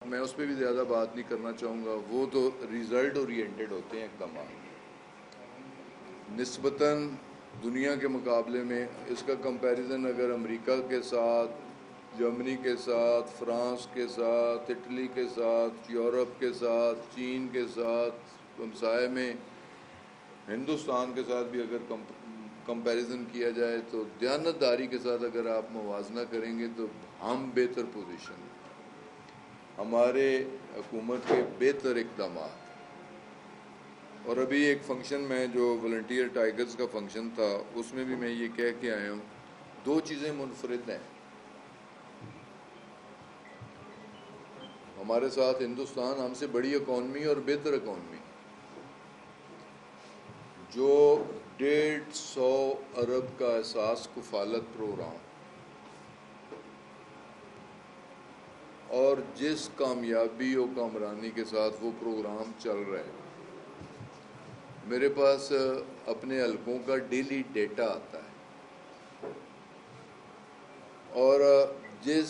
میں اس پہ بھی زیادہ بات نہیں کرنا چاہوں گا. وہ تو ریزلٹ اورینٹیڈ ہوتے ہیں اقدامات نسبتاً دنیا کے مقابلے میں. اس کا کمپیریزن اگر امریکہ کے ساتھ، جرمنی کے ساتھ، فرانس کے ساتھ، اٹلی کے ساتھ، یورپ کے ساتھ، چین کے ساتھ، ہمسائے میں ہندوستان کے ساتھ بھی اگر کمپیریزن کیا جائے تو دیانتداری کے ساتھ اگر آپ موازنہ کریں گے تو ہم بہتر پوزیشن ہیں. ہمارے حکومت کے بہتر اقدامات. اور ابھی ایک فنکشن میں جو والنٹیئر ٹائیگرز کا فنکشن تھا اس میں بھی میں یہ کہہ کے آیا ہوں، دو چیزیں منفرد ہیں ہمارے ساتھ. ہندوستان ہم سے بڑی اکانومی اور بہتر اکانومی جو 150 ارب کا اساس کفالت پروگرام اور جس کامیابی و کامرانی کے ساتھ وہ پروگرام چل رہا ہے. میرے پاس اپنے حلقوں کا ڈیلی ڈیٹا آتا ہے اور جس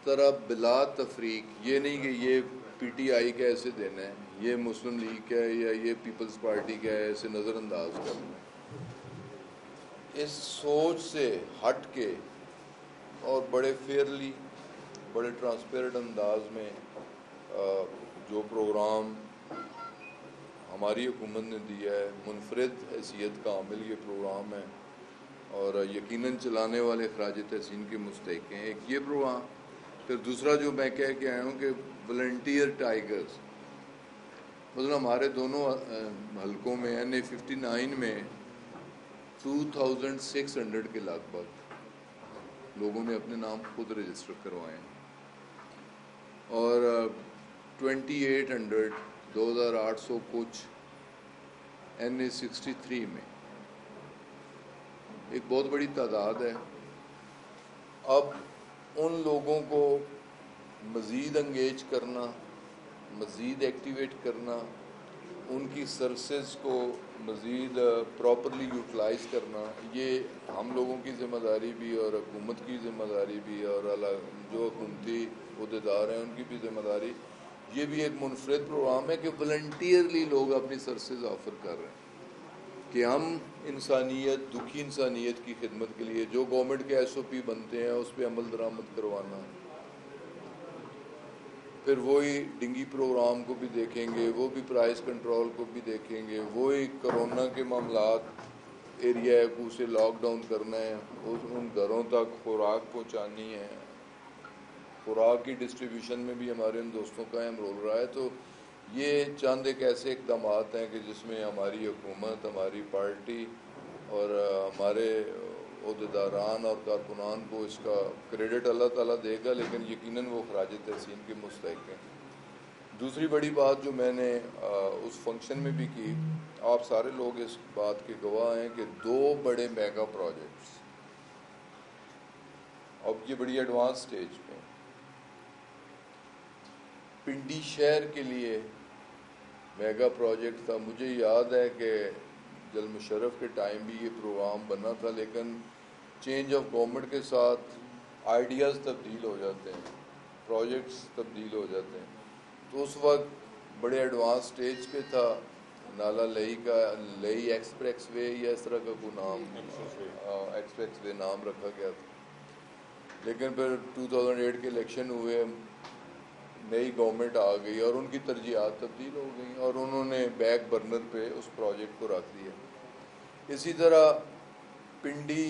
طرح بلا تفریق، یہ نہیں کہ یہ پی ٹی آئی کا ایسے دینا ہے، یہ مسلم لیگ کا ہے یا یہ پیپلز پارٹی کا ہے، ایسے نظر انداز کرنا ہے. اس سوچ سے ہٹ کے اور بڑے فیئرلی، بڑے ٹرانسپیرنٹ انداز میں جو پروگرام ہماری حکومت نے دیا ہے، منفرد حیثیت کا عامل یہ پروگرام ہے اور یقیناً چلانے والے خراج تحسین کے مستحق ہیں. ایک یہ پروگرام، پھر دوسرا جو میں کہہ کے آیا ہوں کہ والنٹیئر ٹائیگرز، مثلا ہمارے دونوں حلقوں میں NA-59 میں 2600 کے لگ بھگ لوگوں نے اپنے نام خود رجسٹر کروائے ہیں اور 2800 2800 کچھ NA-63 میں. ایک بہت بڑی تعداد ہے. اب ان لوگوں کو مزید انگیج کرنا، مزید ایکٹیویٹ کرنا، ان کی سروسز کو مزید پراپرلی یوٹیلائز کرنا، یہ ہم لوگوں کی ذمہ داری بھی اور حکومت کی ذمہ داری بھی اور جو حکومتی عہدیدار ہیں ان کی بھی ذمہ داری. یہ بھی ایک منفرد پروگرام ہے کہ والنٹیئرلی لوگ اپنی سروسز آفر کر رہے ہیں کہ ہم انسانیت، دکھی انسانیت کی خدمت کے لیے جو گورنمنٹ کے SOP بنتے ہیں اس پہ عمل درآمد کروانا. پھر وہی ڈنگی پروگرام کو بھی دیکھیں گے، وہ بھی پرائز کنٹرول کو بھی دیکھیں گے، وہی کرونا کے معاملات ایریا کو سے لاک ڈاؤن کرنا ہے، ان گھروں تک خوراک پہنچانی ہے. خوراک کی ڈسٹریبیوشن میں بھی ہمارے ان دوستوں کا اہم رول رہا ہے. تو یہ چند ایک ایسے اقدامات ہیں کہ جس میں ہماری حکومت، ہماری پارٹی اور ہمارے عہدیداران اور کارکنان کو اس کا کریڈٹ اللہ تعالیٰ دے گا، لیکن یقیناً وہ خراج تحسین کے مستحق ہیں. دوسری بڑی بات جو میں نے اس فنکشن میں بھی کی، آپ سارے لوگ اس بات کے گواہ ہیں کہ 2 بڑے میگا پروجیکٹس، اب یہ بڑی ایڈوانس سٹیج پہ، پنڈی شہر کے لیے میگا پروجیکٹ تھا. مجھے یاد ہے کہ جل مشرف کے ٹائم بھی یہ پروگرام بنا تھا، لیکن چینج آف گورنمنٹ کے ساتھ آئیڈیاز تبدیل ہو جاتے ہیں، پروجیکٹس تبدیل ہو جاتے ہیں. تو اس وقت بڑے ایڈوانس سٹیج پہ تھا. نالا لئی کا، لئی ایکسپریس وے یا اس طرح کا کوئی نام، ایکسپریس وے نام رکھا گیا تھا. لیکن پھر 2008 کے الیکشن ہوئے، نئی گورنمنٹ آ گئی اور ان کی ترجیحات تبدیل ہو گئیں اور انہوں نے بیک برنر پہ اس پروجیکٹ کو رکھ دیا. اسی طرح پنڈی،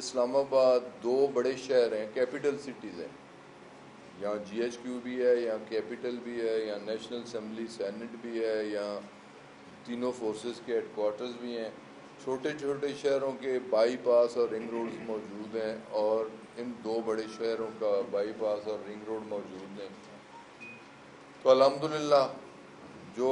اسلام آباد 2 بڑے شہر ہیں، کیپٹل سٹیز ہیں. یہاں GHQ بھی ہے، یہاں کیپٹل بھی ہے، یہاں نیشنل اسمبلی سینٹ بھی ہے، یہاں تینوں فورسز کے ہیڈ کوارٹرز بھی ہیں. چھوٹے چھوٹے شہروں کے بائی پاس اور رنگ روڈز موجود ہیں اور ان 2 بڑے شہروں کا بائی پاس اور رنگ روڈ موجود ہیں. تو الحمدللہ جو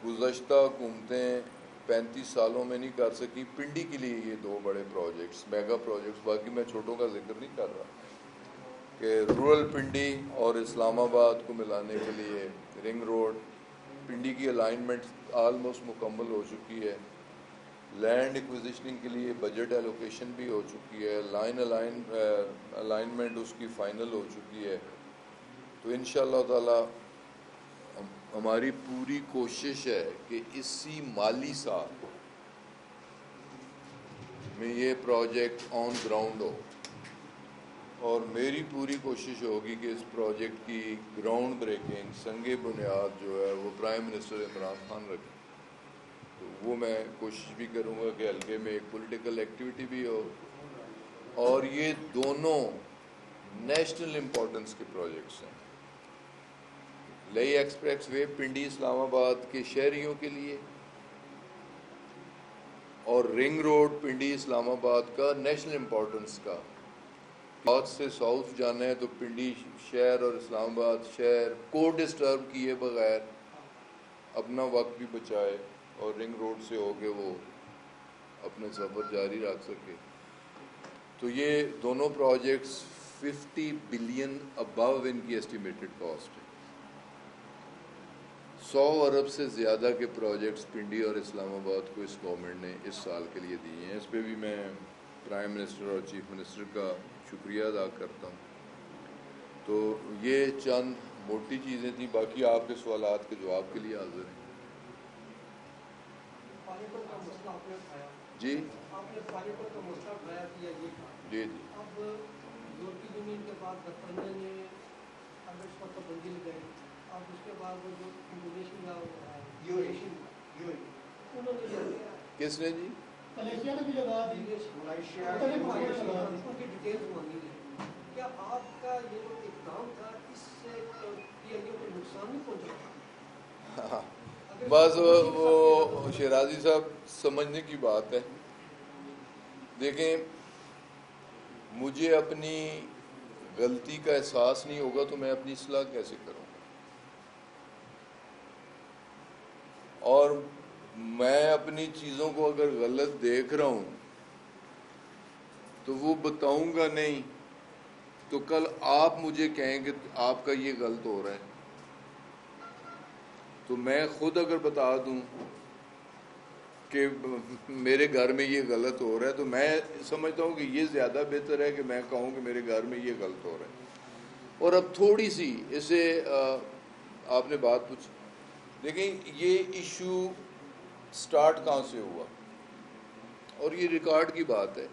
گزشتہ حکومتیں 35 سالوں میں نہیں کر سکی، پنڈی کے لیے یہ 2 بڑے پروجیکٹس، میگا پروجیکٹس، باقی میں چھوٹوں کا ذکر نہیں کر رہا، کہ رورل پنڈی اور اسلام آباد کو ملانے کے لیے رنگ روڈ. پنڈی کی الائنمنٹ آلموسٹ مکمل ہو چکی ہے. لینڈ ایکوزیشننگ کے لیے بجٹ ایلوکیشن بھی ہو چکی ہے. الائنمنٹ اس کی فائنل ہو چکی ہے. تو انشاءاللہ تعالی ہماری پوری کوشش ہے کہ اسی مالی سال میں یہ پروجیکٹ آن گراؤنڈ ہو، اور میری پوری کوشش ہوگی کہ اس پروجیکٹ کی گراؤنڈ بریکنگ سنگ بنیاد جو ہے وہ پرائم منسٹر عمران خان رکھیں. تو وہ میں کوشش بھی کروں گا کہ حلقے میں ایک پولیٹیکل ایکٹیویٹی بھی ہو، اور یہ دونوں نیشنل امپورٹنس کے پروجیکٹس ہیں. لئی ایکسپریس وے پنڈی اسلام آباد کے شہریوں کے لیے، اور رنگ روڈ پنڈی اسلام آباد کا نیشنل امپورٹنس کا. نارتھ سے ساؤتھ جانا ہے تو پنڈی شہر اور اسلام آباد شہر کو ڈسٹرب کیے بغیر اپنا وقت بھی بچائے اور رنگ روڈ سے ہو کے وہ اپنا سفر جاری رکھ سکے. تو یہ دونوں پروجیکٹس 50 بلین ابو ان کی ایسٹیمیٹڈ کاسٹ ہے. 100 ارب سے زیادہ کے پروجیکٹس پنڈی اور اسلام آباد کو اس گورنمنٹ نے اس سال کے لیے دیے ہیں. اس پہ بھی میں پرائم منسٹر اور چیف منسٹر کا شکریہ ادا کرتا ہوں. تو یہ چند موٹی چیزیں تھیں، باقی آپ کے سوالات کے جواب کے لیے حاضر ہیں. جی آپ نے فاریقوں کا مسئلہ اٹھایا کیا یہ تھا. جی اب یورپی یونین کے بعد برطانیہ نے اب اس پر پابندی لگائی. اب اس کے بعد وہ جو انڈونیشیا انہوں نے کس نے جی ملیشیا نے بھی لگا دی، ان کی ڈیٹیلز مانگی ہے. کیا آپ کا یہ جو اقدام تھا اس سے پی ایل او کو نقصان نہیں پہنچا؟ بس وہ شیرازی صاحب سمجھنے کی بات ہے. دیکھیں، مجھے اپنی غلطی کا احساس نہیں ہوگا تو میں اپنی اصلاح کیسے کروں گا؟ اور میں اپنی چیزوں کو اگر غلط دیکھ رہا ہوں تو وہ بتاؤں گا نہیں، تو کل آپ مجھے کہیں کہ آپ کا یہ غلط ہو رہا ہے. تو میں خود اگر بتا دوں کہ میرے گھر میں یہ غلط ہو رہا ہے تو میں سمجھتا ہوں کہ یہ زیادہ بہتر ہے کہ میں کہوں کہ میرے گھر میں یہ غلط ہو رہا ہے. اور اب تھوڑی سی اسے آپ نے بات پوچھی، دیکھیں یہ ایشو سٹارٹ کہاں سے ہوا، اور یہ ریکارڈ کی بات ہے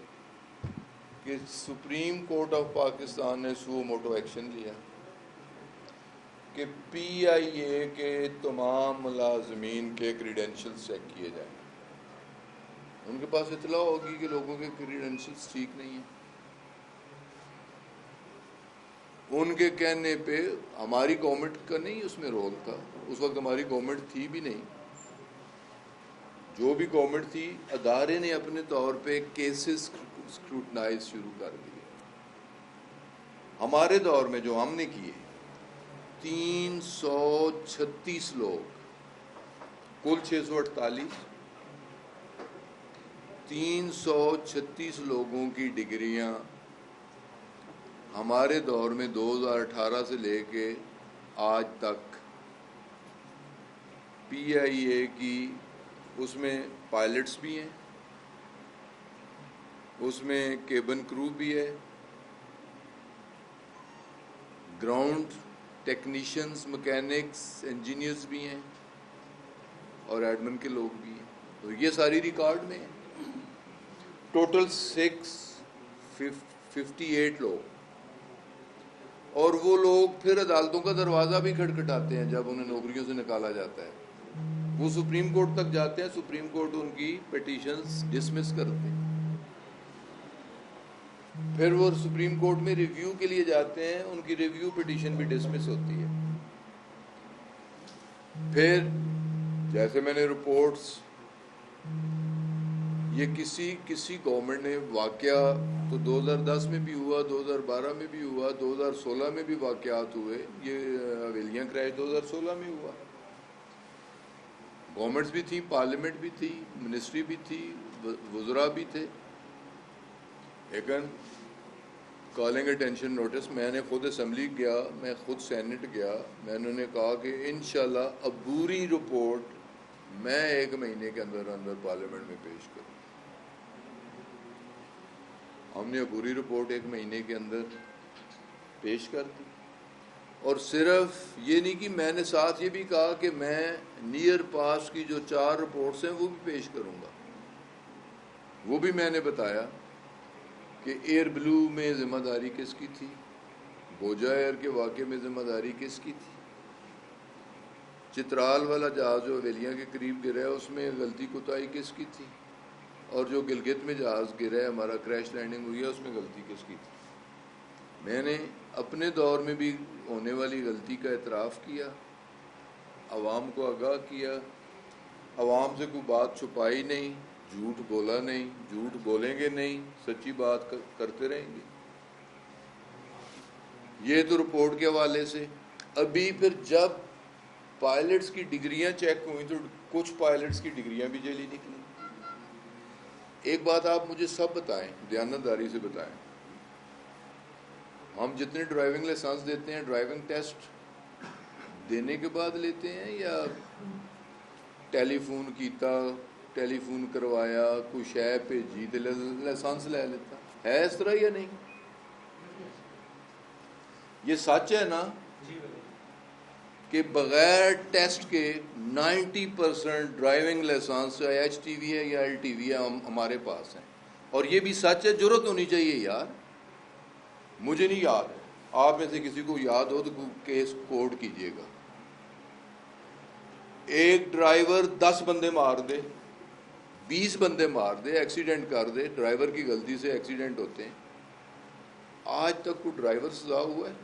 کہ سپریم کورٹ آف پاکستان نے سو موٹو ایکشن لیا کہ پی آئی اے کے تمام ملازمین کے کریڈینشلز چیک کیے جائیں. ان کے پاس اطلاع ہوگی کہ لوگوں کے کریڈینشلز ٹھیک نہیں ہیں. ان کے کہنے پہ ہماری گورنمنٹ کا نہیں اس میں رول تھا، اس وقت ہماری گورنمنٹ تھی بھی نہیں. جو بھی گورنمنٹ تھی، ادارے نے اپنے طور پہ کیسز اسکروٹنائز شروع کر دیے. ہمارے دور میں جو ہم نے کیے 336 لوگ، کل 648، 336 لوگوں کی ڈگریاں ہمارے دور میں 2018 سے لے کے آج تک پی آئی اے کی، اس میں پائلٹس بھی ہیں، اس میں کیبن کرو بھی ہے، گراؤنڈ ٹیکنیشینز، مکینکس، انجینئرز بھی ہیں، اور ایڈمن کے لوگ بھی ہیں. تو یہ ساری ریکارڈ میں ہیں. ٹوٹل 658 لوگ. اور وہ لوگ پھر عدالتوں کا دروازہ بھی کھٹکھٹاتے ہیں جب انہیں نوکریوں سے نکالا جاتا ہے. وہ سپریم کورٹ تک جاتے ہیں، سپریم کورٹ ان کی پٹیشنز ڈسمس کرتے ہیں. پھر وہ سپریم کورٹ میں ریویو کے لیے جاتے ہیں، ان کی ریویو پٹیشن بھی ڈسمس ہوتی ہے. پھر جیسے میں نے رپورٹس، یہ کسی گورنمنٹ نے واقعہ تو 2010 میں بھی ہوا، 2012 میں بھی ہوا، 2016 میں بھی واقعات ہوئے. یہ حویلیاں کرائے 2016 میں ہوا. گورنمنٹس بھی تھی، پارلیمنٹ بھی تھی، منسٹری بھی تھی، وزراء بھی تھے. لیکن کالنگ اٹینشن نوٹس، میں نے خود اسمبلی گیا، میں خود سینٹ گیا، میں نے کہا کہ انشاءاللہ عبوری رپورٹ میں 1 مہینے کے اندر پارلیمنٹ میں پیش کروں. ہم نے عبوری رپورٹ 1 مہینے کے اندر پیش کر دی. اور صرف یہ نہیں کہ میں نے ساتھ یہ بھی کہا کہ میں نیئر پاس کی جو 4 رپورٹس ہیں وہ بھی پیش کروں گا. وہ بھی میں نے بتایا کہ ایئر بلو میں ذمہ داری کس کی تھی, بوجا ایئر کے واقعے میں ذمہ داری کس کی تھی, چترال والا جہاز جو ویلیاں کے قریب گرا ہے اس میں غلطی کوتاہی کس کی تھی, اور جو گلگت میں جہاز گرا ہے ہمارا کریش لینڈنگ ہوئی ہے اس میں غلطی کس کی تھی. میں نے اپنے دور میں بھی ہونے والی غلطی کا اعتراف کیا, عوام کو آگاہ کیا, عوام سے کوئی بات چھپائی نہیں, جھوٹ بولا نہیں, جھوٹ بولیں گے نہیں, سچی بات کرتے رہیں گے. یہ تو رپورٹ کے حوالے سے. ابھی پھر جب پائلٹس کی ڈگریاں چیک ہوئیں تو کچھ پائلٹس کی ڈگریاں بھی جعلی نکلی. ایک بات آپ مجھے سب بتائیں, دیانتداری سے بتائیں, ہم جتنے ڈرائیونگ لائسنس دیتے ہیں ڈرائیونگ ٹیسٹ دینے کے بعد لیتے ہیں یا ٹیلی فون کیتا, ٹیلی فون کروایا, کوئی شے بھیجی تو لائسنس لے لیتا ہے, اس طرح یا نہیں؟ یہ سچ ہے نا کہ بغیر ٹیسٹ کے 90% driving licence H T V ہے یا ایل ٹی وی ہے ہمارے پاس ہیں. اور یہ بھی سچ ہے, جرت ہونی چاہیے یار. مجھے نہیں یاد ہے, آپ میں سے کسی کو یاد ہو تو کیس کوڈ کیجئے گا. ایک ڈرائیور 10 بندے مار دے, 20 بندے مار دے, ایکسیڈنٹ کر دے, ڈرائیور کی غلطی سے ایکسیڈنٹ ہوتے ہیں, آج تک کوئی ڈرائیور سزا ہوا ہے؟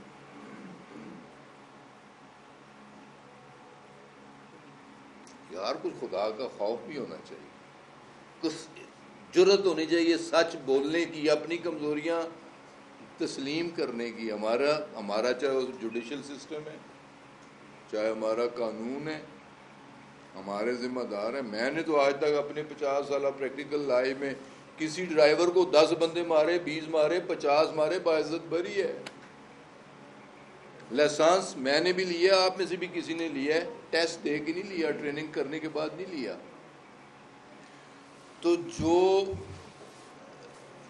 یار کچھ خدا کا خوف بھی ہونا چاہیے, کچھ جرت ہونی چاہیے سچ بولنے کی, اپنی کمزوریاں تسلیم کرنے کی. ہمارا چاہے جوڈیشل سسٹم ہے, چاہے ہمارا قانون ہے, ہمارے ذمہ دار ہیں. میں نے تو آج تک اپنے 50 سالہ پریکٹیکل لائف میں کسی ڈرائیور کو 10 بندے مارے, 20 مارے, 50 مارے, باعزت بری ہے. لائسنس میں نے بھی لیا, آپ میں سے بھی کسی نے لیا ہے, ٹیسٹ دے کے نہیں لیا, ٹریننگ کرنے کے بعد نہیں لیا. تو جو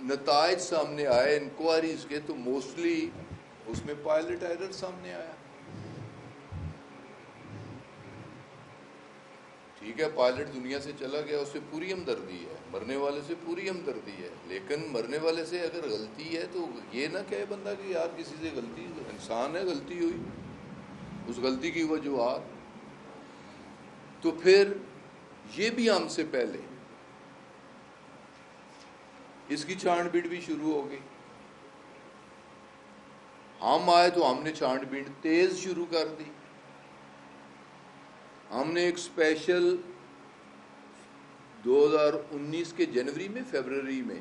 نتائج سامنے آئے انکوائریز کے تو موسٹلی اس میں پائلٹ ایرر سامنے آیا. ٹھیک ہے, پائلٹ دنیا سے چلا گیا, اس سے پوری ہمدردی ہے, مرنے والے سے پوری ہمدردی ہے, لیکن مرنے والے سے اگر غلطی ہے تو یہ نہ کہے بندہ کہ یار کسی سے غلطی, انسان ہے, غلطی ہوئی, اس غلطی کی وجوہات. تو پھر یہ بھی ہم سے پہلے اس کی چھانٹ بیٹ بھی شروع ہو گئی. ہم آئے تو ہم نے چھانٹ بیٹ تیز شروع کر دی. ہم نے ایک اسپیشل 2019 کے جنوری میں فیبرری میں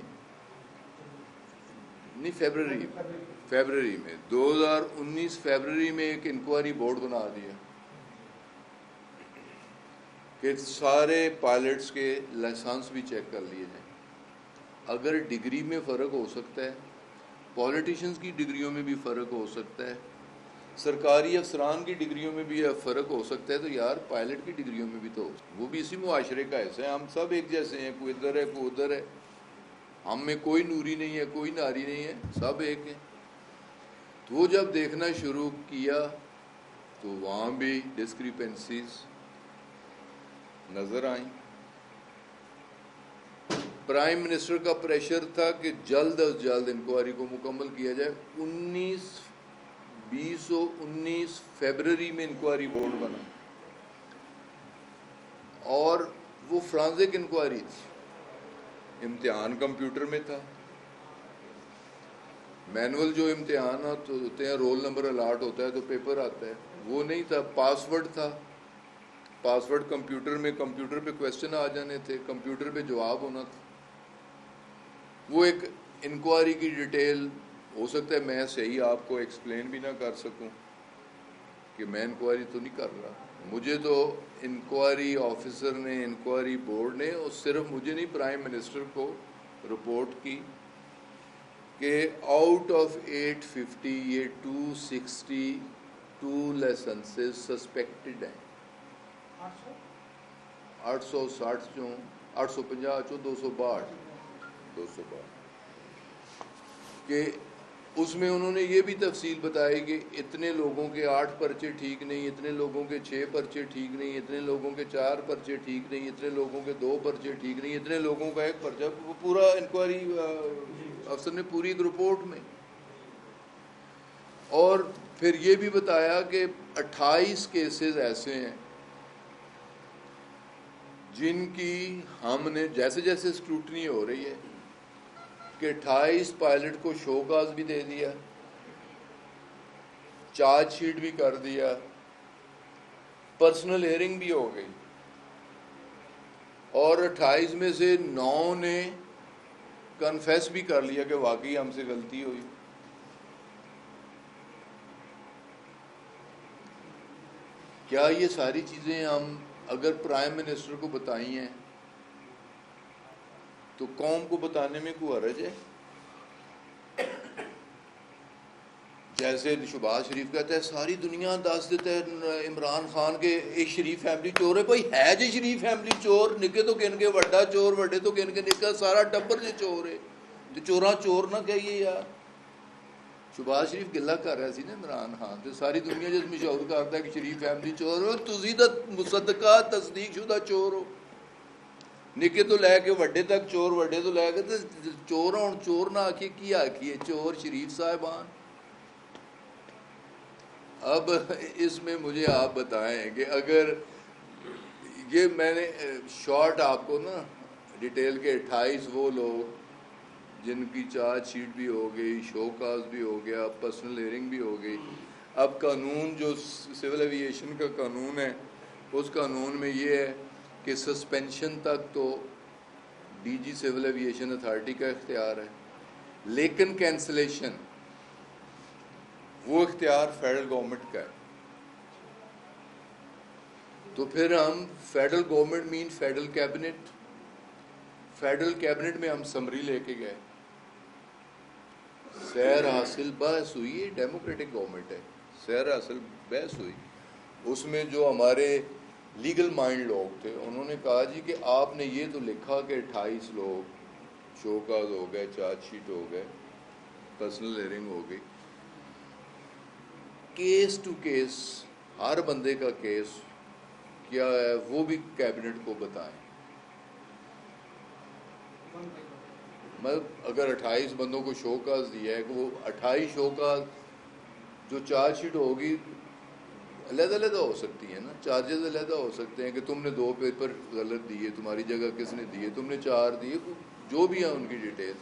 2019 فیبرری میں ایک انکوائری بورڈ بنا دیا کہ سارے پائلٹس کے لائسنس بھی چیک کر لیے جائیں. اگر ڈگری میں فرق ہو سکتا ہے, پولیٹیشنز کی ڈگریوں میں بھی فرق ہو سکتا ہے, سرکاری افسران کی ڈگریوں میں بھی فرق ہو سکتا ہے, تو یار پائلٹ کی ڈگریوں میں بھی تو وہ بھی اسی معاشرے کا حصہ ہے. ہم سب ایک جیسے ہیں, کوئی ادھر ہے کوئی ادھر ہے, ہم میں کوئی نوری نہیں ہے کوئی ناری نہیں ہے, سب ایک ہیں. تو وہ جب دیکھنا شروع کیا تو وہاں بھی ڈسکریپنسیز نظر آئیں. پرائم منسٹر کا پریشر تھا کہ جلد از جلد انکوائری کو مکمل کیا جائے. 19 فیبرری میں انکوائری بورڈ بنا, اور وہ فرانزک انکوائری تھی. امتحان کمپیوٹر میں تھا, مینول جو امتحانات ہوتے ہیں رول نمبر الاٹ ہوتا ہے تو پیپر آتا ہے, وہ نہیں تھا. پاس ورڈ تھا, پاس ورڈ کمپیوٹر میں, کمپیوٹر پہ کویسچن آ جانے تھے, کمپیوٹر پہ جواب ہونا تھا. وہ ایک انکوائری کی ڈیٹیل ہو سکتا ہے میں صحیح آپ کو ایکسپلین بھی نہ کر سکوں کہ میں انکوائری تو نہیں کر رہا. مجھے تو انکوائری آفیسر نے, انکوائری بورڈ نے, اور صرف مجھے نہیں پرائم منسٹر کو رپورٹ کی کہ آؤٹ آف 850 یہ 262 لائسنسز سسپیکٹڈ ہیں. 860 چوں 850 چوں 262 کہ اس میں انہوں نے یہ بھی تفصیل بتائی کہ اتنے لوگوں کے 8 پرچے ٹھیک نہیں، اتنے لوگوں کے 6 پرچے ٹھیک نہیں، اتنے لوگوں کے 4 پرچے ٹھیک نہیں، اتنے لوگوں کے 2 پرچے ٹھیک نہیں، اتنے لوگوں کا 1 پرچہ. وہ پورا انکوائری افسر نے پوری ایک رپورٹ میں. اور پھر یہ بھی بتایا کہ 28 کیسز ایسے ہیں جن کی ہم نے جیسے جیسے اسکروٹنی ہو رہی ہے کہ 28 پائلٹ کو شو کاز بھی دے دیا، چارج شیٹ بھی کر دیا، پرسنل ہیئرنگ بھی ہو گئی، اور 28 میں سے 9 نے کنفیس بھی کر لیا کہ واقعی ہم سے غلطی ہوئی. کیا یہ ساری چیزیں ہم اگر پرائم منسٹر کو بتائی ہیں تو قوم کو بتانے میں کوئی حرج ہے؟ جیسے شہباز شریف کہتا ہے ساری دنیا دس دیتا ہے عمران خان کے ایک شریف فیملی چور ہے. بھائی ہے جی شریف فیملی چور، نکے تو گن کے وڈا چور، وڈے تو گن کے نکا، سارا ٹبر جی چور ہے. تو چوراں چور نہ کہیے یار. شہباز شریف گلا کر رہا سی نا عمران خان تو ساری دنیا جس مشہور کرتا ہے کہ شریف فیملی چور ہو، تسی تو مصدقہ تصدیق شدہ چور ہو. نکے تو لے کے وڈے تک چور، وڈے تو لے کے چور ہوں. چور نہ آکھیے کی آکھیے، چور شریف صاحبان. اب اس میں مجھے آپ بتائیں کہ اگر یہ میں نے شارٹ آپ کو نا ڈیٹیل کے 28 وہ لوگ جن کی چارج شیٹ بھی ہو گئی، شو کاز بھی ہو گیا، پرسنل ہیئرنگ بھی ہو گئی. اب قانون جو سول ایویشن کا قانون ہے اس قانون میں یہ ہے کہ سسپینشن تک تو D G civil aviation authority کا اختیار ہے، لیکن کینسلیشن وہ اختیار فیڈرل گورنمنٹ کا ہے. تو پھر ہم فیڈرل گورنمنٹ مین فیڈرل کیبنٹ، فیڈرل کیبنٹ میں ہم سمری لے کے گئے، سیر حاصل بحث ہوئی. یہ ڈیموکریٹک گورنمنٹ ہے، سیر حاصل بحث ہوئی. اس میں جو ہمارے لیگل مائنڈ لوگ تھے انہوں نے کہا جی کہ آپ نے یہ تو لکھا کہ 28 لوگ شو کاز ہو گئے، چارج شیٹ ہو گئے، پرسنل ہیئرنگ ہو گئی. کیس ٹو کیس ہر بندے کا کیس کیا ہے وہ بھی کیبنٹ کو بتائیں. مطلب اگر 28 بندوں کو شو کاز دیا ہے کہ وہ 28 شو کاز جو چارج شیٹ ہوگی علیحدہ علیحدہ ہو سکتی ہے نا، چارجز علیحدہ ہو سکتے ہیں کہ تم نے 2 پیپر غلط دیے، تمہاری جگہ کس نے دیے، تم نے 4 دیے، جو بھی ہیں ان کی ڈیٹیل.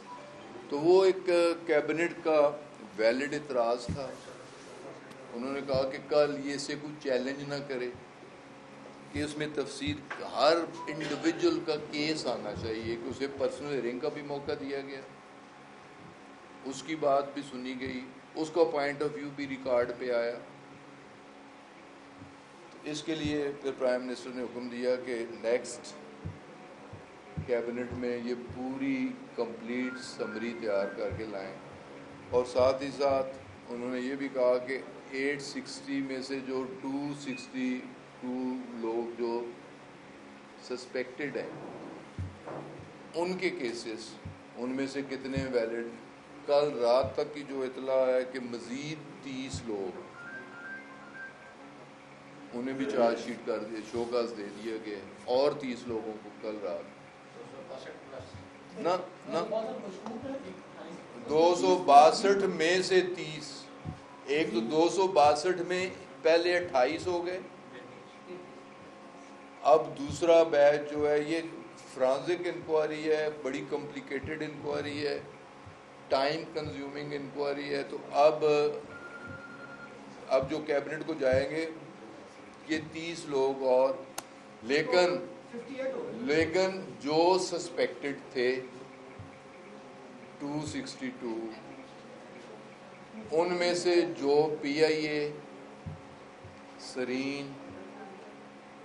تو وہ ایک کیبنٹ کا ویلڈ اعتراض تھا. انہوں نے کہا کہ کل یہ سے کوئی چیلنج نہ کرے کہ اس میں تفصیل ہر انڈیویجول کا کیس آنا چاہیے، کہ اسے پرسنل ہیئرنگ کا بھی موقع دیا گیا، اس کی بات بھی سنی گئی، اس کا پوائنٹ آف ویو بھی ریکارڈ پہ آیا. اس کے لیے پھر پرائم منسٹر نے حکم دیا کہ نیکسٹ کیبنٹ میں یہ پوری کمپلیٹ سمری تیار کر کے لائیں. اور ساتھ ہی ساتھ انہوں نے یہ بھی کہا کہ 860 میں سے جو 262 لوگ جو سسپیکٹڈ ہیں ان کے کیسز، ان میں سے کتنے ویلڈ. کل رات تک کی جو اطلاع ہے کہ مزید 30 لوگ انہیں بھی چارج شیٹ کر دیا، شو کاز دے دیا گیا، اور 30 لوگوں کو کل رات نہ 262 میں سے 30. ایک تو 262 میں پہلے 28 ہو گئے، اب دوسرا بیچ جو ہے یہ فرانزک انکوائری ہے، بڑی کمپلیکیٹڈ انکوائری ہے، ٹائم کنزیومنگ انکوائری ہے. تو اب جو کیبنٹ کو جائیں گے یہ 30 لوگ اور، لیکن جو سسپیکٹڈ تھے 262 ان میں سے جو پی آئی اے، سرین،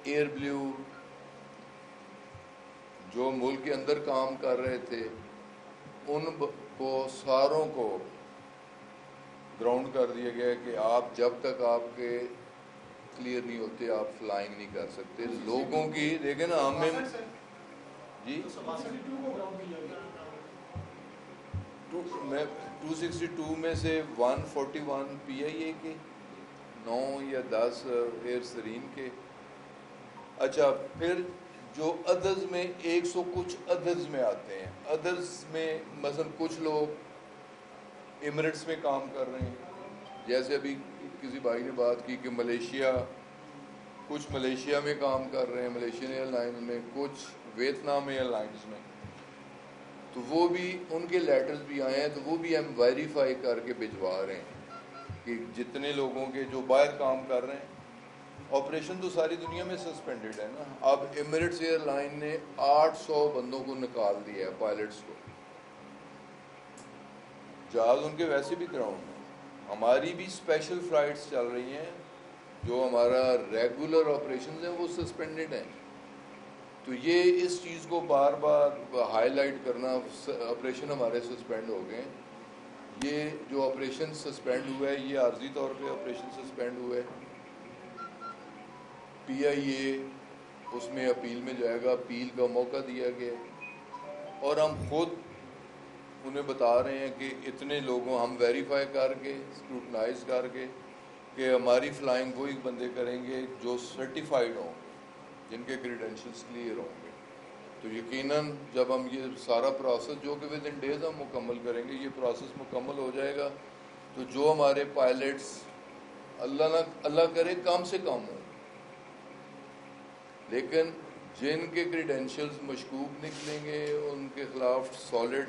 ایئر بلیو جو ملک کے اندر کام کر رہے تھے ان کو ساروں کو گراؤنڈ کر دیا گیا کہ آپ جب تک آپ کے کلیئر نہیں ہوتے آپ فلائنگ نہیں کر سکتے. لوگوں کی دیکھیں نا ہمیں جی میں 262 میں سے 141 پی آئی اے کے، 9 یا 10 ایئر سرین کے. اچھا پھر جو ادرز میں 100 کچھ ادرز میں آتے ہیں. ادرز میں مثلا کچھ لوگ ایمریٹس میں کام کر رہے ہیں، جیسے ابھی کسی بھائی نے بات کی کہ ملیشیا، کچھ ملیشیا میں کام کر رہے ہیں ملیشین ایئر لائنز میں، کچھ ویتنام ایئر لائنز میں. تو وہ بھی ان کے لیٹرز بھی آئے ہیں، تو وہ بھی ہم ویریفائی کر کے بھجوا رہے ہیں کہ جتنے لوگوں کے جو باہر کام کر رہے ہیں. آپریشن تو ساری دنیا میں سسپینڈڈ ہے نا. اب ایمریٹس ایئر لائن نے 800 بندوں کو نکال دیا ہے، پائلٹس کو. جہاز ان کے ویسے بھی گراؤنڈ ہیں. ہماری بھی اسپیشل فلائٹس چل رہی ہیں، جو ہمارا ریگولر آپریشنز ہیں وہ سسپینڈڈ ہیں. تو یہ اس چیز کو بار بار ہائی لائٹ کرنا، آپریشن ہمارے سسپینڈ ہو گئے. یہ جو آپریشن سسپینڈ ہوا ہے یہ عارضی طور پہ آپریشن سسپینڈ ہوا ہے. پی آئی اے اس میں اپیل میں جائے گا، اپیل کا موقع دیا گیا، اور ہم خود انہیں بتا رہے ہیں کہ اتنے لوگوں ہم ویریفائی کر کے اسکروٹنائز کر کے کہ ہماری فلائنگ وہی بندے کریں گے جو سرٹیفائڈ ہوں، جن کے کریڈینشلز کلیئر ہوں گے. تو یقیناً جب ہم یہ سارا پروسیس جو کہ ود ان ڈیز ہم مکمل کریں گے، یہ پروسیس مکمل ہو جائے گا، تو جو ہمارے پائلٹس اللہ کرے کم سے کم ہوں، لیکن جن کے کریڈینشلز مشکوک نکلیں گے ان کے خلاف سالڈ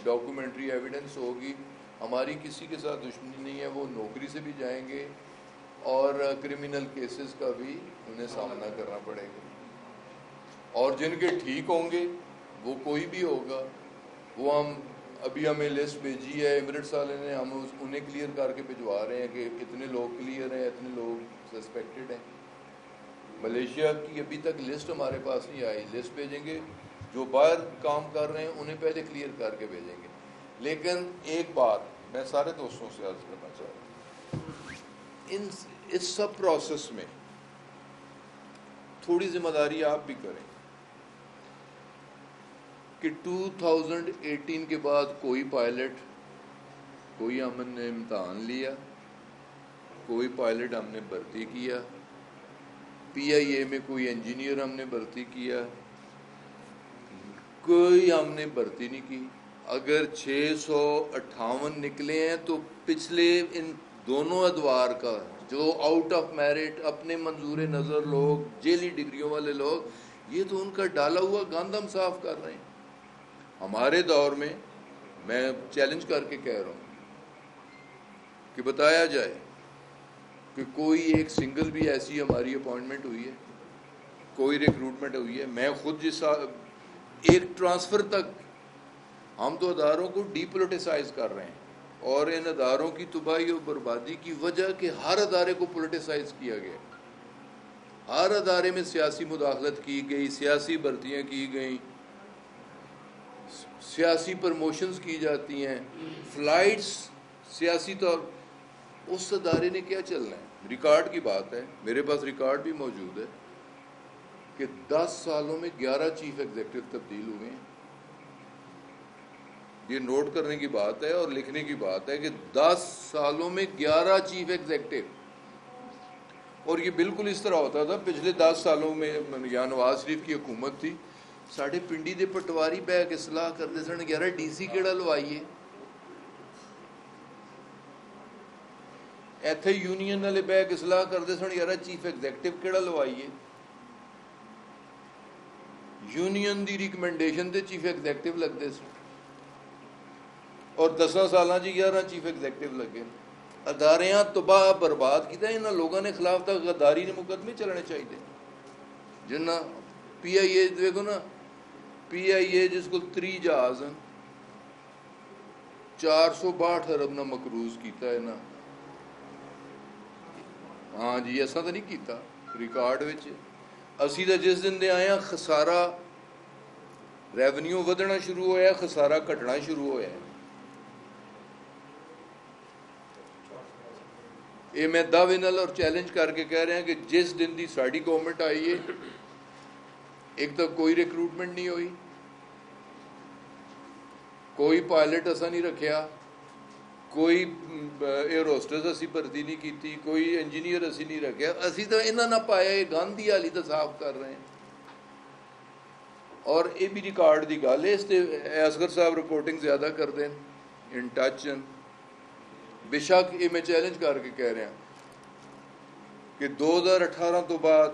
ڈاکومنٹری ایویڈنس ہوگی. ہماری کسی کے ساتھ دشمنی نہیں ہے، وہ نوکری سے بھی جائیں گے اور کرمنل کیسز کا بھی انہیں سامنا کرنا پڑے گا. اور جن کے ٹھیک ہوں گے وہ کوئی بھی ہوگا، وہ ابھی ہمیں لسٹ بھیجی ہے ایمریٹس والے نے، ہم انہیں کلیئر کر کے بھجوا رہے ہیں کہ اتنے لوگ کلیئر ہیں، اتنے لوگ سسپیکٹڈ ہیں. ملیشیا کی ابھی تک لسٹ ہمارے پاس نہیں آئی، لسٹ بھیجیں گے. جو باہر کام کر رہے ہیں انہیں پہلے کلیئر کر کے بھیجیں گے. لیکن ایک بات میں سارے دوستوں سے عرض کرنا چاہ رہا ہوں، اس سب پروسیس میں تھوڑی ذمہ داری آپ بھی کریں کہ 2018 کے بعد کوئی پائلٹ، کوئی ہم نے امتحان لیا، کوئی پائلٹ ہم نے بھرتی کیا، پی آئی اے میں کوئی انجینئر ہم نے بھرتی کیا، کوئی ہم نے بھرتی نہیں کی. اگر 658 نکلے ہیں تو پچھلے ان دونوں ادوار کا جو آؤٹ آف میرٹ اپنے منظور نظر لوگ، جیلی ڈگریوں والے لوگ، یہ تو ان کا ڈالا ہوا گند ہم صاف کر رہے ہیں. ہمارے دور میں میں چیلنج کر کے کہہ رہا ہوں کہ بتایا جائے کہ کوئی ایک سنگل بھی ایسی ہماری اپوائنٹمنٹ ہوئی ہے، کوئی ریکروٹمنٹ ہوئی ہے. میں خود جس ایک ٹرانسفر تک، ہم تو اداروں کو ڈی پولیٹیسائز کر رہے ہیں، اور ان اداروں کی تباہی اور بربادی کی وجہ کہ ہر ادارے کو پولیٹیسائز کیا گیا. ہر ادارے میں سیاسی مداخلت کی گئی، سیاسی بھرتیاں کی گئیں، سیاسی پروموشنز کی جاتی ہیں، فلائٹس سیاسی طور. اس ادارے نے کیا چلنا ہے؟ ریکارڈ کی بات ہے، میرے پاس ریکارڈ بھی موجود ہے کہ 10 سالوں میں 11 چیف ایگزیکٹو تبدیل ہوئے ہیں. یہ نوٹ کرنے کی بات ہے اور لکھنے کی بات ہے کہ 10 سالوں میں 11 چیف ایگزیکٹو. اور یہ بالکل اس طرح ہوتا تھا پچھلے 10 سالوں میں. یہاں نواز شریف کی حکومت تھی، ساڑھے پنڈی دے پٹواری بہ کے صلاح کرتے سن 11 ڈی سی کیڑا لوائیے، ایتھے یونین والے بہ کے صلاح کرتے سن 11 چیف ایگزیکٹو کیڑا لوائیے. یونین دی ریکمنڈیشن تے چیف ایگزیکٹو لگتے سن، اور 10 سالاں جی 11 چیف ایگزیکٹو لگے. اداریاں تباہ برباد کیتا. انہاں لوگوں نے خلاف تک غداری نے مقدمے چلنے چاہیے. جنہ پی آئی اے دیکھو نا، پی آئی اے جس کو 3 جہاز ہیں، 462 ارب نہ مقروض کیتا ہے نا. ہاں جی ایسا تو نہیں کیتا ریکارڈ وچ. اسی تو جس دن دے آئے ہیں خسارہ، ریونیو ودنا شروع ہویا، خسارہ گھٹنا شروع ہویا. یہ میں دعوے نال اور چیلنج کر کے کہہ رہے ہیں کہ جس دن دی ساڑی گورنمنٹ آئی ہے، ایک تو کوئی ریکروٹمنٹ نہیں ہوئی، کوئی پائلٹ اصا نہیں رکھیا، کوئی ایئر ہوسٹس اسی بھرتی نہیں کیتی، کوئی انجینئر اسی نہیں رکھیا، اسی تو انہاں نہ پایا، یہ گند ہی حالی تو صاف کر رہے ہیں۔ اور یہ بھی ریکارڈ کی گل ہے، اس سے اصغر صاحب رپورٹنگ زیادہ کر دیں، ان ٹچ ہیں۔ بے شک یہ میں چیلنج کر کے کہہ رہا کہ 2018 تو بعد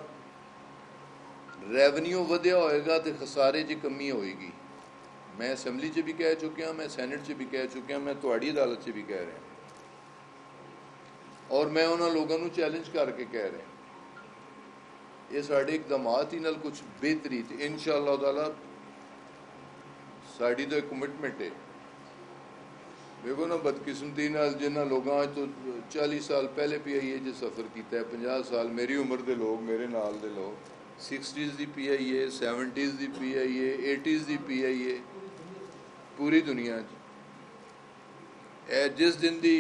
ریونیو ودیا ہوئے گا تو خسارے کی کمی ہوئے گی۔ میں اسمبلی چ بھی کہہ چکیا، میں سینٹ چ بھی کہہ چکیا، میں تہاڈی عدالت چ بھی کہہ رہا، اور میں انہاں لوگوں کو چیلنج کر کے کہہ رہا یہ سارے اقدامات ہی نال کچھ بہتری تھی انشاءاللہ تعالی۔ ساری تو ایک کمٹمنٹ ہے۔ دیکھو نا بدقسمتی نال جنہ لوگوں تو 40 سال پہلے پی آئی اے جو سفر کیتا ہے، 50 سال میری عمر دے لوگ، میرے نال دے لوگ، 60s دی پی آئی اے، 70s دی پی آئی اے، 80s دی پی آئی اے، پوری دنیا جس دن دی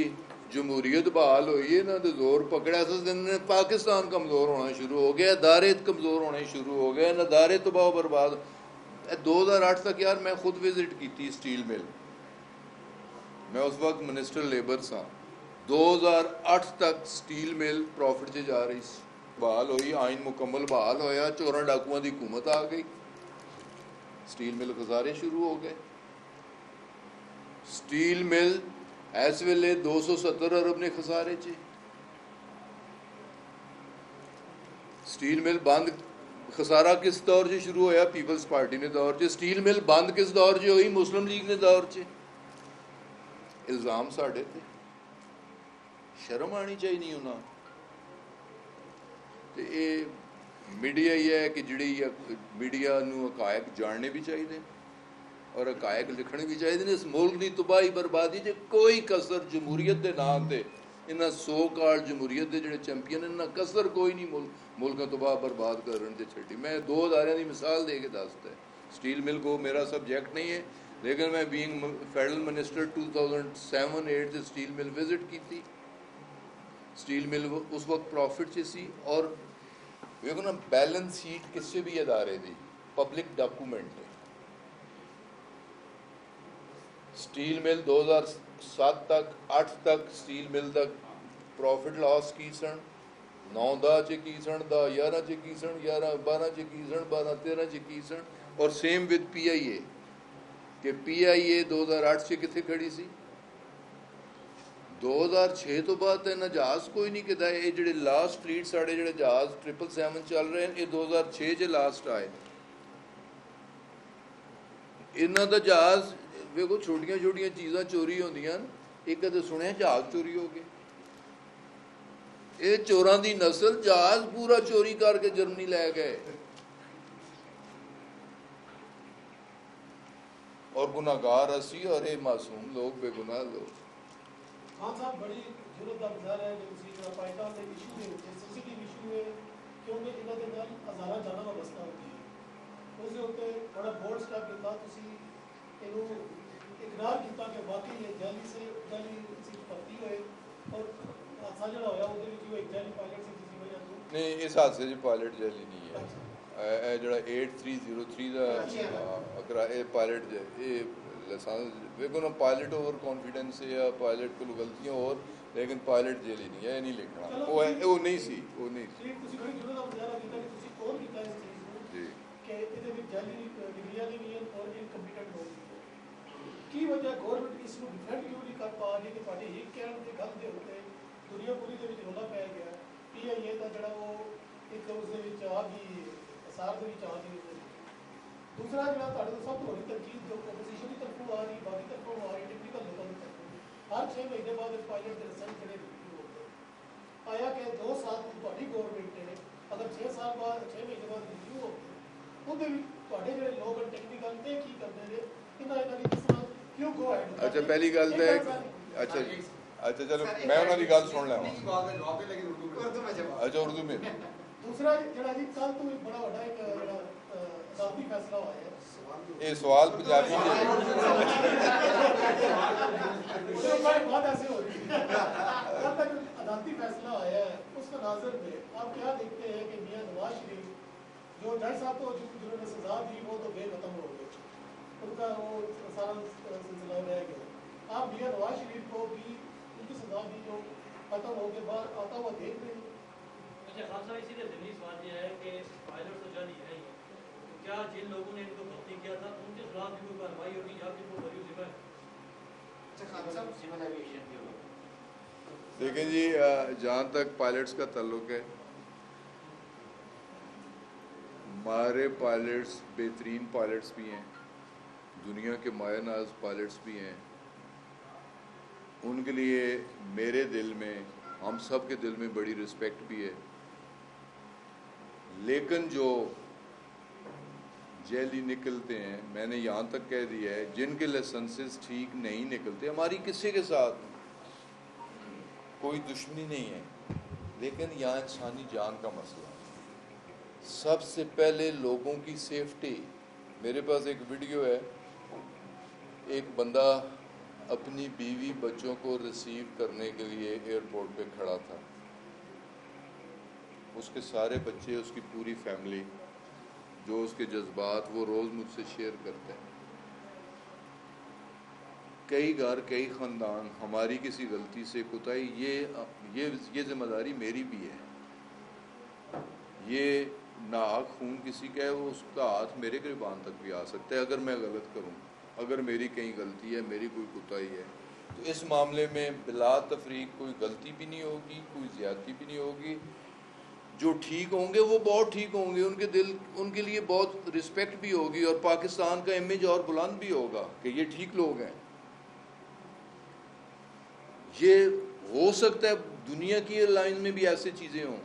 جمہوریت بحال ہوئی ہے نا تو زور پکڑا، اس دن پاکستان کمزور ہونا شروع ہو گیا، ادارے کمزور ہونے شروع ہو گئے، ادارے تباہ و برباد۔ 2008 تک یار میں خود وزٹ کی تھی سٹیل مل، میں اس وقت منسٹر لیبر سا۔ 2008 تک سٹیل مل پروفٹ سے جا رہی سی، بحال ہوئی، آئین مکمل بحال ہویا، چوراں ڈاکواں دی حکومت آ گئی، سٹیل مل خسارے شروع ہو گئے۔ سٹیل مل اس ویلے 270 ارب نے خسارے چ۔ سٹیل مل بند، خسارہ کس دور سے شروع ہویا؟ پیپلز پارٹی نے دور چ۔ سٹیل مل بند کس دور سے ہوئی؟ مسلم لیگ نے دور چ۔ الزام ساڈے تے، شرم آنی چاہیے انہاں تے۔ یہ میڈیا ہی ہے کہ جڑی میڈیا نو حقائق جاننے بھی چاہیے اور حقائق لکھنے بھی چاہیے۔ اس ملک کی تباہی بربادی چ کوئی کسر جمہوریت کے نام تے انہاں سو کال جمہوریت کے جڑے چیمپئن ہیں انہاں کسر کوئی نہیں ملک تباہ برباد کرن تے چھڈی۔ میں 2 اداریاں دی مثال دے کے دستا ہے۔ سٹیل مل کو میرا سبجیکٹ نہیں ہے، لیکن میں بینگ فیڈرل منسٹر 2007-8 سے سٹیل مل وزٹ کی تھی۔ سٹیل مل اس وقت پروفٹ سے سی، اور دیکھو نا بیلنس شیٹ کسی بھی ادارے دی پبلک ڈاکومنٹ ہے۔ سٹیل مل 2007 تک 8 تک سٹیل مل تک پروفٹ لاس کی سن، 9 چ کی سن، 11 چ کی سن، 11-12 چ کی سن، 12-13 چ کی سن، اور سیم ود پی آئی اے کہ پی آئی اے 2008 سے کتنے کھڑی سی؟ 2006 تو بعد انہیں جہاز کوئی نہیں کہتا۔ یہ جڑے لاسٹ فلیٹ ساڑے جڑے جہاز 777 چل رہے ہیں یہ 2006 چ لاسٹ آئے۔ انہوں دا جہاز ویکھو چھوٹیاں چھوٹیاں چیزاں چوری ہوندیاں، ایک کدے سنیا جہاز چوری ہو گئے؟ یہ چوراں دی نسل جہاز پورا چوری کر کے جرمنی لے گئے، اور گناہگار اسی اور یہ معصوم لوگ، بے گناہ لوگ۔ خان صاحب بڑی ضرورت کا مظاہرہ ہے کہ تسی پاکستان کے ایشو ہے، سینسیٹیو ایشو ہے، کیونکہ انہاں دے نال ہزاراں جاناں دا مسئلہ ہوتی ہے۔ اس دے اوتے بڑا بولڈ سٹیپ لیتا، تسی اینو اقرار کیتا کہ واقعی یہ جعلی سے جعلی سی بھرتی ہوئے، اور حادثہ جڑا ہویا وہ ایک جعلی پائلٹ سے جس کی وجہ سے نہیں، اس حادثے سے پائلٹ جعلی نہیں ہے۔ جڑا 8303 دا پائلٹ یہ لائسنس دیکھو نا، پائلٹ اوور کانفیڈنس ہے یا پائلٹ کو غلطیاں اور، لیکن پائلٹ جیلی نہیں ہے، یہ نہیں لکھنا، وہ نہیں سی، وہ نہیں سی۔ تسی بڑی ضرورت کا مظاہرہ کیتا کہ تسی کون کیتا اس چیز کو جی کہ یہ بھی جعلی ڈگریاں نہیں ہیں اور انکمپیٹنٹ لوگ کی وجہ گورنمنٹ اس کو ڈیفینڈ کیوں نہیں کر پا رہی کہ پارٹی یہ کہنے کے گل دے ہوتے دنیا پوری دے وچ رولا پی گیا، پی آئی اے دا جڑا وہ ایک اس دے وچ آ گئی اثار دے وچ آ گئی۔ دوسرا جڑا تہاڈے تو سب تو بڑی تنقید جو اپوزیشن کی طرفوں آ رہی، باقی طرفوں آ رہی، ٹیکنیکل لوگوں کی طرفوں، ہر 6 مہینے بعد پائلٹ کے رسن کھڑے ہوتے آیا کہ 2 سال تہاڈی گورنمنٹ ہے، اگر 6 سال بعد 6 مہینے بعد ریویو ہو اندر بھی تہاڈے جڑے لوگ ٹیکنیکل تے کی کرتے ہیں انہاں دی کس طرح کیوں گو اہیڈ؟ اچھا پہلی گل تو ہے، اچھا جی، اچھا چلو میں انہوں کی گل سن لوں، اچھا اردو میں۔ دوسرا جڑا جی کل تو ایک بڑا بڑا ایک عدالتی فیصلہ ہوا ہے، یہ سوال پنجابی میں بات ایسے ہو رہی ہے، کل تک عدالتی فیصلہ آیا ہے، اس تناظر میں آپ کیا دیکھتے ہیں کہ میاں نواز شریف جو جج صاحب کو جنہوں نے سزا دی وہ تو بے ختم ہو گئے، ان کا وہ سارا سلسلہ رہ گیا. آپ میاں نواز شریف کو بھی ان کی سزا بھی جو ختم ہو کے بعد آتا ہوا دیکھ رہے ہیں. اچھا خان صاحب، اسی لیے ضمنی سوال یہ ہے کہ پائلٹ تو جانی ہے ہی، تو کیا جن لوگوں نے ان کو بھرتی کیا تھا ان کے خلاف بھی کوئی کارروائی ہوگی یا پھر وہ بری ذمہ ہے؟ اچھا خان صاحب، سول ایویشن کے اوپر دیکھیں جی، جہاں تک پائلٹس کا تعلق ہے، ہمارے پائلٹس بہترین پائلٹس بھی ہیں، دنیا کے مایہ ناز پائلٹس بھی ہیں. ان کے لیے میرے دل میں، ہم سب کے دل میں بڑی رسپیکٹ بھی ہے. لیکن جو جیلی نکلتے ہیں، میں نے یہاں تک کہہ دیا ہے، جن کے لائسنسز ٹھیک نہیں نکلتے، ہماری کسی کے ساتھ کوئی دشمنی نہیں ہے، لیکن یہاں انسانی جان کا مسئلہ ہے. سب سے پہلے لوگوں کی سیفٹی. میرے پاس ایک ویڈیو ہے، ایک بندہ اپنی بیوی بچوں کو ریسیو کرنے کے لیے ایئرپورٹ پہ کھڑا تھا. اس کے سارے بچے، اس کی پوری فیملی، جو اس کے جذبات وہ روز مجھ سے شیئر کرتے ہیں. کئی گھر، کئی خاندان، ہماری کسی غلطی سے کوتاہی، یہ ذمہ داری میری بھی ہے. یہ ناحق خون کسی کا ہے، وہ اس کا ہاتھ میرے گریبان تک بھی آ سکتا ہے اگر میں غلط کروں، اگر میری کہیں غلطی ہے، میری کوئی کوتاہی ہے. تو اس معاملے میں بلا تفریق کوئی غلطی بھی نہیں ہوگی، کوئی زیادتی بھی نہیں ہوگی. جو ٹھیک ہوں گے وہ بہت ٹھیک ہوں گے، ان کے لیے بہت رسپیکٹ بھی ہوگی، اور پاکستان کا امیج اور بلند بھی ہوگا کہ یہ ٹھیک لوگ ہیں. یہ ہو سکتا ہے دنیا کی ایئر لائن میں بھی ایسی چیزیں ہوں،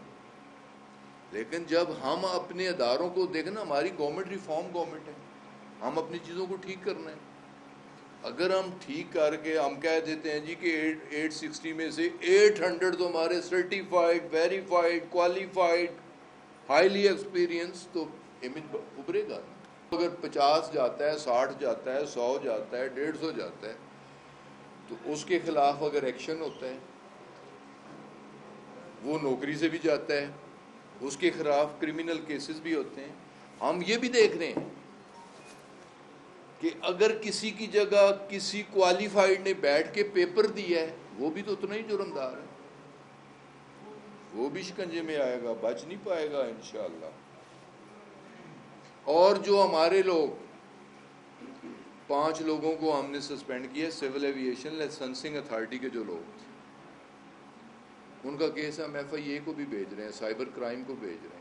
لیکن جب ہم اپنے اداروں کو دیکھنا، ہماری گورنمنٹ ریفارم گورنمنٹ ہے، ہم اپنی چیزوں کو ٹھیک کرنا ہے. اگر ہم ٹھیک کر کے ہم کہہ دیتے ہیں جی کہ 860 میں سے 800 تو ہمارے certified, verified, qualified, highly experience, تو امیج ابھرے گا. اگر 50 جاتا ہے، 60 جاتا ہے، 100 جاتا ہے، 150 جاتا ہے، تو اس کے خلاف اگر ایکشن ہوتا ہے، وہ نوکری سے بھی جاتا ہے، اس کے خلاف کرمینل کیسز بھی ہوتے ہیں. ہم یہ بھی دیکھ رہے ہیں کہ اگر کسی کی جگہ کسی کوالیفائڈ نے بیٹھ کے پیپر دیا ہے، وہ بھی تو اتنا ہی جرمدار ہے، وہ بھی شکنجے میں آئے گا، بچ نہیں پائے گا انشاءاللہ. اور جو ہمارے لوگ 5 لوگوں کو ہم نے سسپینڈ کیا، سول ایویشن لائسنسنگ اتھارٹی کے جو لوگ تھے، ان کا کیس ہم ایف آئی اے کو بھی بھیج رہے ہیں، سائبر کرائم کو بھیج رہے ہیں،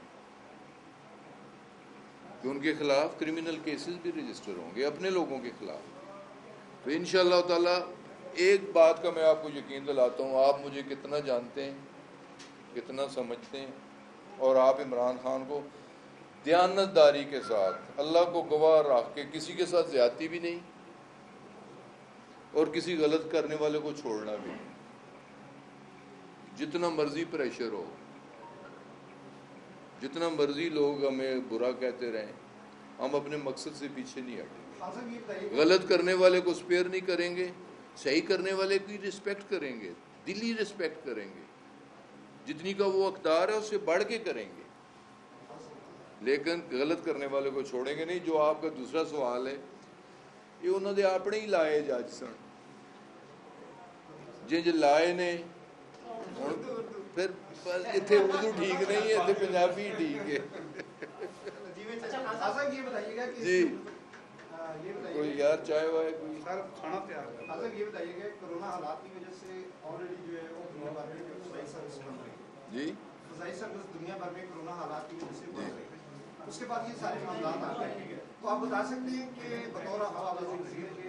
کہ ان کے خلاف کرمینل کیسز بھی رجسٹر ہوں گے اپنے لوگوں کے خلاف. تو انشاءاللہ تعالی ایک بات کا میں آپ کو یقین دلاتا ہوں، آپ مجھے کتنا جانتے ہیں، کتنا سمجھتے ہیں، اور آپ عمران خان کو دیانت داری کے ساتھ، اللہ کو گواہ رکھ کے، کسی کے ساتھ زیادتی بھی نہیں، اور کسی غلط کرنے والے کو چھوڑنا بھی نہیں. جتنا مرضی پریشر ہو، جتنا مرضی لوگ ہمیں برا کہتے رہیں، ہم اپنے مقصد سے پیچھے نہیں ہٹیں. غلط کرنے والے کو سپیئر نہیں کریں گے، صحیح کرنے والے کی رسپیکٹ کریں گے، دلی رسپیکٹ کریں گے، جتنی کا وہ اقدار ہے اس سے بڑھ کے کریں گے، لیکن غلط کرنے والے کو چھوڑیں گے نہیں. جو آپ کا دوسرا سوال ہے، یہ انہوں نے اپنے ہی لائے جج سن، جن لائے نے پھر اتنے اردو ٹھیک نہیں ہے، اتنے پنجابی ٹھیک ہے. یہ بتائیے گا کہ جی کوئی یار چائے وائے کوئی کھانا تیار ہے. یہ بتائیے گا کرونا حالات کی وجہ سے آلریڈی جو ہے وہ دنیا بھر میں فضائی سروس بند رہی ہے. جی فضائی سروس دنیا بھر میں کرونا حالات کی وجہ سے بند رہی ہے. اس کے بعد یہ سارے معاملات آتے ہیں، تو آپ بتا سکتے ہیں کہ بطور ہوا بازی وزیر کے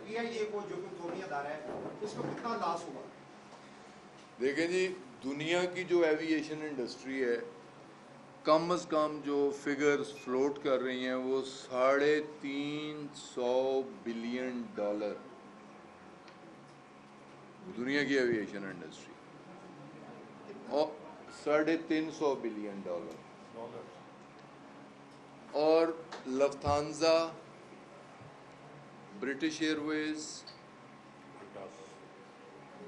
پی آئی اے کو جو کہ قومی ادارہ ہے، اس کو کتنا لاس ہوا؟ دیکھیں جی، دنیا کی جو ایوییشن انڈسٹری ہے، کم از کم جو فگرز فلوٹ کر رہی ہیں وہ $350 بلین، دنیا کی ایوییشن انڈسٹری، اور $350 بلین. اور Lufthansa, British Airways,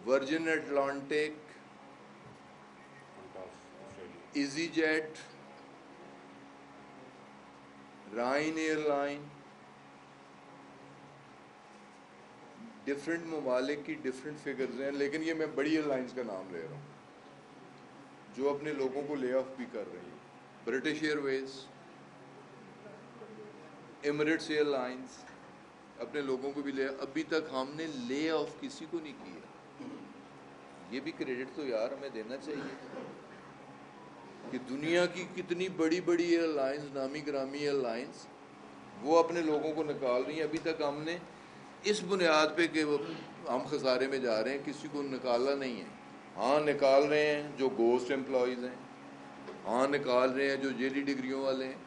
Virgin Atlantic, easyJet, Ryanair line, different ممالک کی ڈفرینٹ فگرز ہیں، لیکن یہ میں بڑی ایئر لائنس کا نام لے رہا ہوں جو اپنے لوگوں کو لے آف بھی کر رہی ہیں. برٹش ایئر ویز، ایمریٹس ایئر لائنس اپنے لوگوں کو بھی لے، ابھی تک ہم نے لے آف کسی کو نہیں کیا. یہ بھی کریڈٹ تو یار ہمیں دینا چاہیے کہ دنیا کی کتنی بڑی بڑی ایئر لائنس، نامی گرامی ایئر لائنس، وہ اپنے لوگوں کو نکال رہی ہیں. ابھی تک ہم نے اس بنیاد پہ کہ ہم خسارے میں جا رہے ہیں کسی کو نکالا نہیں ہے. ہاں نکال رہے ہیں جو گوسٹ امپلائیز ہیں، ہاں نکال رہے ہیں جو جیلی ڈگریوں والے ہیں.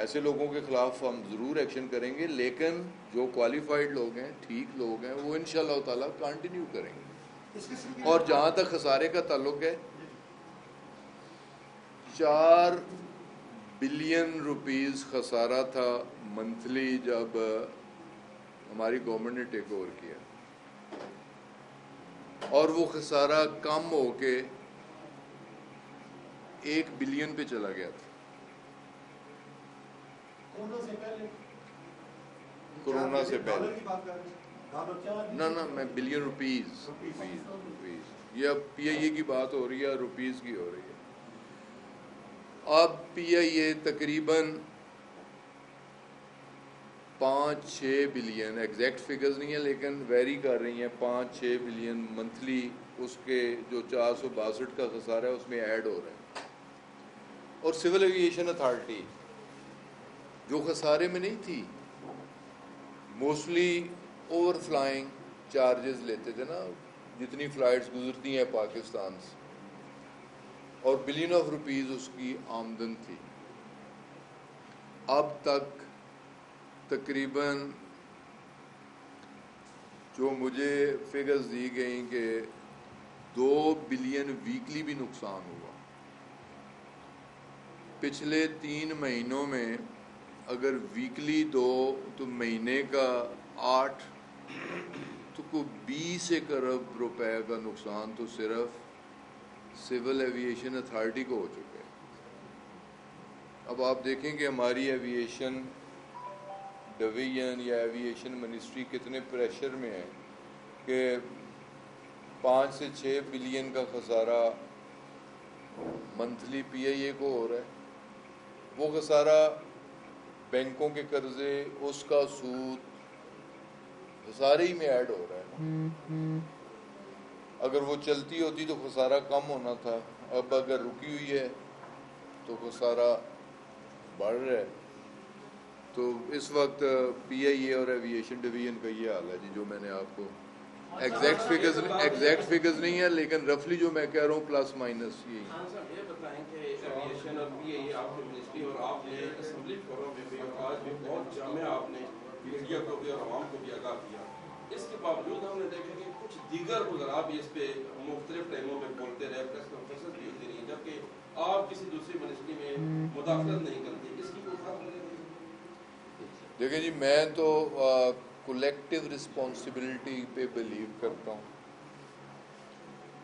ایسے لوگوں کے خلاف ہم ضرور ایکشن کریں گے، لیکن جو کوالیفائڈ لوگ ہیں، ٹھیک لوگ ہیں، وہ انشاءاللہ تعالیٰ کنٹینیو کریں گے. اور جہاں تک خسارے کا تعلق ہے، 4 بلین روپیز خسارہ تھا منتھلی جب ہماری گورنمنٹ نے ٹیک اوور کیا، اور وہ خسارہ کم ہو کے 1 بلین پہ چلا گیا تھا کورونا سے پہلے. نہ میں بلین روپیز، یہ اب پی آئی اے کی بات ہو رہی ہے، روپیز کی ہو رہی ہے. اب پی آئی اے تقریباً 5-6 بلین، ایگزیکٹ فگرز نہیں ہیں لیکن ویری کر رہی ہیں، 5-6 بلین منتھلی اس کے جو 462 کا خسارہ ہے اس میں ایڈ ہو رہے ہیں. اور سول ایویشن اتھارٹی جو خسارے میں نہیں تھی، موسٹلی اوور فلائنگ چارجز لیتے تھے نا، جتنی فلائٹس گزرتی ہیں پاکستان سے، اور بلین آف روپیز اس کی آمدن تھی. اب تک تقریباً جو مجھے فگرز دی گئیں کہ 2 بلین ویکلی بھی نقصان ہوا. پچھلے 3 مہینوں میں اگر ویکلی 2 تو مہینے کا 8، تو کوئی 20 ارب روپے کا نقصان تو صرف سول ایویشن اتھارٹی کو ہو چکا ہے. اب آپ دیکھیں کہ ہماری ایویشن ڈویژن یا ایویشن منسٹری کتنے پریشر میں ہے کہ 5 سے 6 بلین کا خسارہ منتھلی پی آئی اے کو ہو رہا ہے. وہ خسارہ بینکوں کے قرضے، اس کا سود، خسارے ہی میں ایڈ ہو رہا ہے. اگر وہ چلتی ہوتی تو خسارہ کم ہونا تھا، اب اگر رکی ہوئی ہے تو خسارہ بڑھ رہا ہے. تو اس وقت پی آئی اے اور ایویشن ڈویژن کا یہ حال ہے جی، جو میں نے آپ کو ایگزیکٹ فگرز نہیں ہے لیکن رفلی جو میں کہہ رہا ہوں پلس مائنس یہی. یہ بتائیں کہ ایویشن اور پی آئی اے آپ کی منسٹری اور آپ نے اسمبلی فورم میں بھی اور آج بھی بہت جامع آپ نے میڈیا کو بھی اور عوام کو بھی آگاہ کیا. اس کے باوجود ہم نے دیکھا کہ کچھ دیگر وزراء بھی اس پہ مختلف ٹائموں میں بولتے رہے، پریس کانفرنسز بھی ہوتی رہی، جبکہ آپ کسی دوسری منسٹری میں مداخلت نہیں کرتے. اس کی کوئی خاص وجہ نہیں؟ دیکھیں جی، میں تو کولیکٹیو رسپانسبلٹی پہ بلیو کرتا ہوں.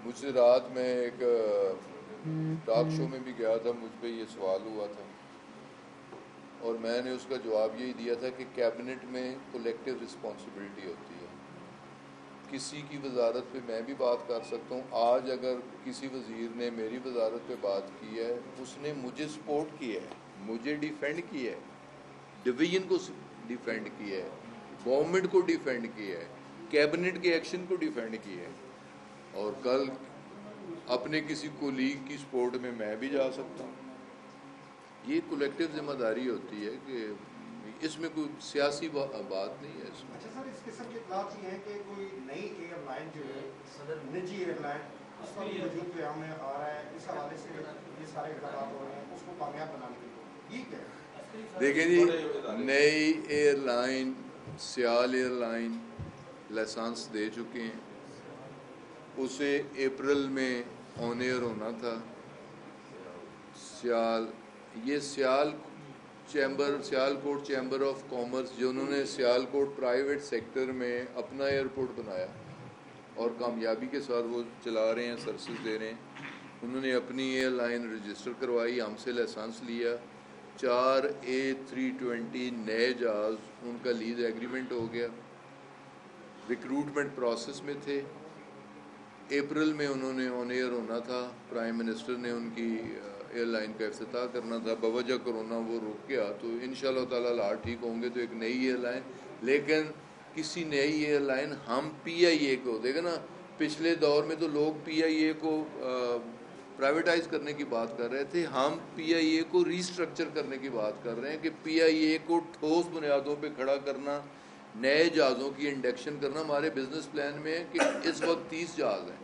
مجھ سے رات میں ایک ٹاک شو میں بھی گیا تھا، مجھ پہ یہ سوال ہوا تھا اور میں نے اس کا جواب یہی دیا تھا کہ کیبنٹ میں کولیکٹیو رسپانسبلٹی ہوتی ہے. کسی کی وزارت پہ میں بھی بات کر سکتا ہوں. آج اگر کسی وزیر نے میری وزارت پہ بات کی ہے، اس نے مجھے سپورٹ کیا ہے، مجھے ڈیفینڈ کیا ہے، ڈویژن کو ڈیفینڈ کیا ہے، گورنمنٹ کو ڈیفینڈ کیا ہے، کیبنٹ کے ایکشن کو ڈیفینڈ کیا ہے. اور کل اپنے کسی کولیگ کی سپورٹ میں بھی جا سکتا ہوں. یہ کولیکٹیو ذمہ داری ہوتی ہے کہ اس میں کوئی سیاسی بات نہیں ہے اس میں. اچھا سر، اس قسم کی اطلاعات یہ ہیں کہ کوئی نئی ایئر لائن جو ہے، نجی ایئر لائن، اس کا بھی وجود قیام میں آ رہا ہے، اس حوالے سے یہ سارے اقدامات ہو رہے ہیں اس کو کامیاب بنانے کے لیے، یہ کیا ہے؟ دیکھیں جی، نئی ایئر لائن سیال ایئر لائن لائسنس دے چکے ہیں، اسے اپریل میں آن ایئر ہونا تھا. یہ سیالکوٹ چیمبر آف کامرس، جنہوں نے سیالکوٹ پرائیویٹ سیکٹر میں اپنا ایئرپورٹ بنایا اور کامیابی کے ساتھ وہ چلا رہے ہیں، سروسز دے رہے ہیں، انہوں نے اپنی ایئر لائن رجسٹر کروائی، ہم سے لائسنس لیا. 4 A320 نئے جہاز ان کا لیز ایگریمنٹ ہو گیا، ریکروٹمنٹ پروسیس میں تھے، اپریل میں انہوں نے آن ایئر ہونا تھا، پرائم منسٹر نے ان کی ایئر لائن کا افتتاح کرنا تھا، بوجہ کرونا وہ رک گیا، تو انشاءاللہ تعالیٰ حالات ٹھیک ہوں گے تو ایک نئی ایئر لائن، لیکن کسی نئی ایئر لائن ہم پی آئی اے کو دیکھیں نا، پچھلے دور میں تو لوگ پی آئی اے کو پرائیویٹائز کرنے کی بات کر رہے تھے، ہم پی آئی اے کو ریسٹرکچر کرنے کی بات کر رہے ہیں کہ پی آئی اے کو ٹھوس بنیادوں پہ کھڑا کرنا، نئے جہازوں کی انڈکشن کرنا۔ ہمارے بزنس پلان میں ہے کہ اس وقت 30 جہاز ہیں،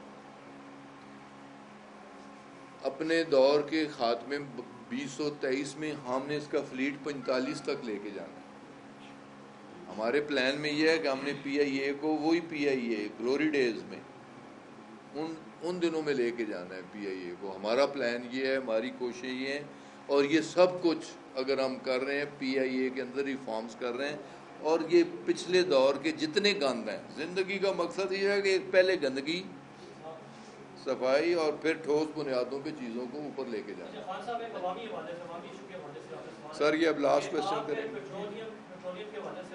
اپنے دور کے خاتمے 2023 میں ہم نے اس کا فلیٹ 45 تک لے کے جانا ہے۔ ہمارے پلان میں یہ ہے کہ ہم نے پی آئی اے کو وہی پی آئی اے گلوری ڈیز میں ان دنوں میں لے کے جانا ہے پی آئی اے کو۔ ہمارا پلان یہ ہے، ہماری کوششیں یہ ہیں، اور یہ سب کچھ اگر ہم کر رہے ہیں پی آئی اے کے اندر ریفارمز کر رہے ہیں، اور یہ پچھلے دور کے جتنے گند ہیں، زندگی کا مقصد یہ ہے کہ پہلے گندگی، صفائی، اور پھر ٹھوس بنیادوں پہ چیزوں کو اوپر لے کے جانا۔ خان صاحب ایک عوامی حوالے سے، عوامی ایشو کے حوالے سے سر یہ اب لاسٹ کویسچن کریں۔ پیٹرولیم کے حوالے سے